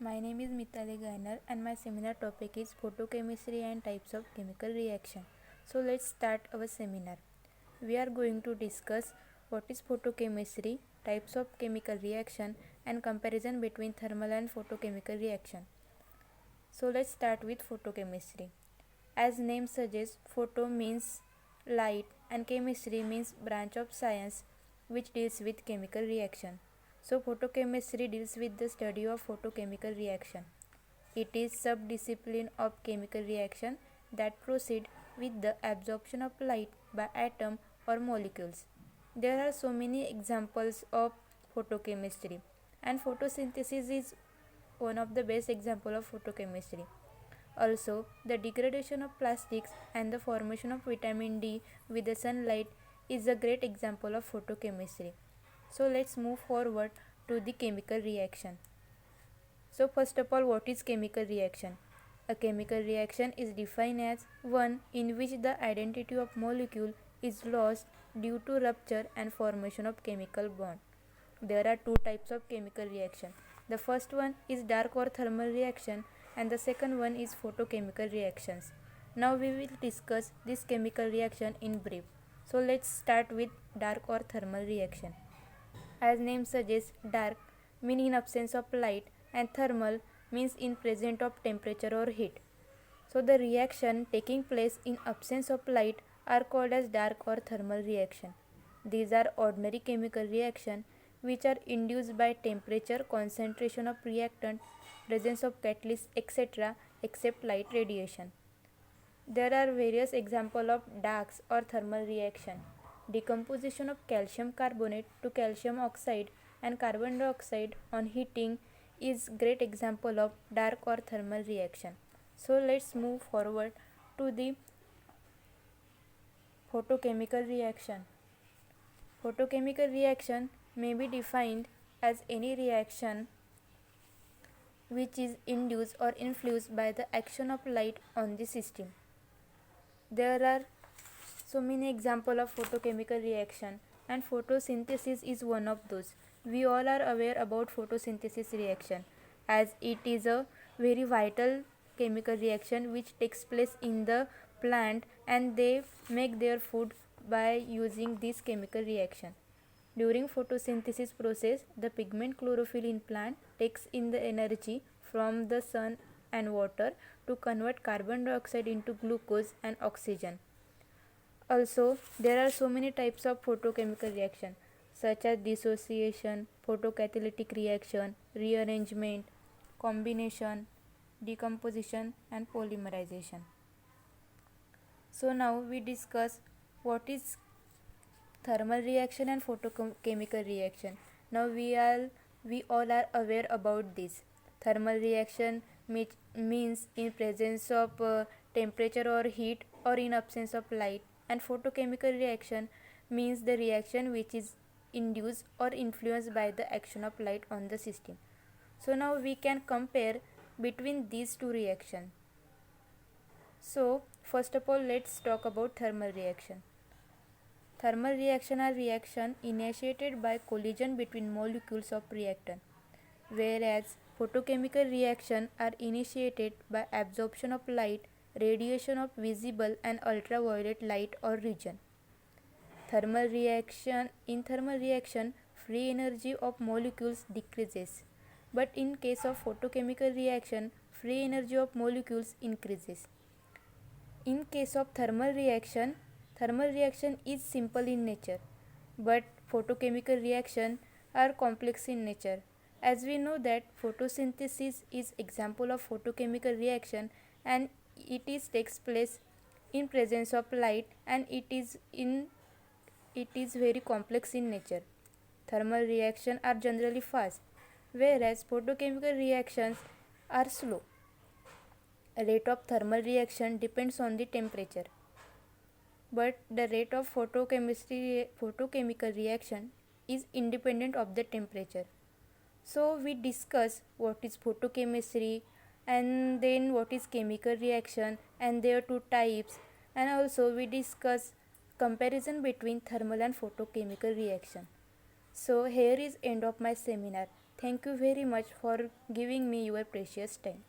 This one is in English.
My name is Mitali Gainer and my seminar topic is photochemistry and types of chemical reaction. So let's start our seminar. We are going to discuss what is photochemistry, types of chemical reaction and comparison between thermal and photochemical reaction. So let's start with photochemistry. As name suggests, photo means light and chemistry means branch of science which deals with chemical reaction. So photochemistry deals with the study of photochemical reaction. It is subdiscipline of chemical reaction that proceed with the absorption of light by atom or molecules. There are so many examples of photochemistry, and photosynthesis is one of the best example of photochemistry. Also, the degradation of plastics and the formation of vitamin D with the sunlight is a great example of photochemistry. So let's move forward to the chemical reaction. So first of all, what is chemical reaction? A chemical reaction is defined as one in which the identity of molecule is lost due to rupture and formation of chemical bond. There are two types of chemical reaction. The first one is dark or thermal reaction and the second one is photochemical reactions. Now we will discuss this chemical reaction in brief. So let's start with dark or thermal reaction. As name suggests, dark means in absence of light and thermal means in presence of temperature or heat. So the reaction taking place in absence of light are called as dark or thermal reaction. These are ordinary chemical reaction which are induced by temperature, concentration of reactant, presence of catalyst, etc. except light radiation. There are various examples of darks or thermal reaction. Decomposition of calcium carbonate to calcium oxide and carbon dioxide on heating is great example of dark or thermal reaction. So let's move forward to the photochemical reaction. Photochemical reaction may be defined as any reaction which is induced or influenced by the action of light on the system. There are so many examples of photochemical reaction and photosynthesis is one of those. We all are aware about photosynthesis reaction as it is a very vital chemical reaction which takes place in the plant and they make their food by using this chemical reaction. During photosynthesis process, the pigment chlorophyll in plant takes in the energy from the sun and water to convert carbon dioxide into glucose and oxygen. Also, there are so many types of photochemical reaction such as dissociation, photocatalytic reaction, rearrangement, combination, decomposition and polymerization. So now we discuss what is thermal reaction and photochemical reaction. Now we all are aware about this. Thermal reaction means in presence of temperature or heat or in absence of light, and photochemical reaction means the reaction which is induced or influenced by the action of light on the system. So now we can compare between these two reactions. So first of all, let's talk about thermal reaction. Thermal reaction are reaction initiated by collision between molecules of reactant, whereas photochemical reaction are initiated by absorption of light, radiation of visible and ultraviolet light or region. In thermal reaction, free energy of molecules decreases, but in case of photochemical reaction, free energy of molecules increases. In case of thermal reaction is simple in nature, but photochemical reaction are complex in nature. As we know that photosynthesis is example of photochemical reaction and takes place in presence of light and it is very complex in nature. Thermal reaction are generally fast, whereas photochemical reactions are slow. Rate of thermal reaction depends on the temperature, but the rate of photochemical reaction is independent of the temperature. So we discuss what is photochemistry and then what is chemical reaction and their two types, and also we discuss comparison between thermal and photochemical reaction. So here is end of my seminar. Thank you very much for giving me your precious time.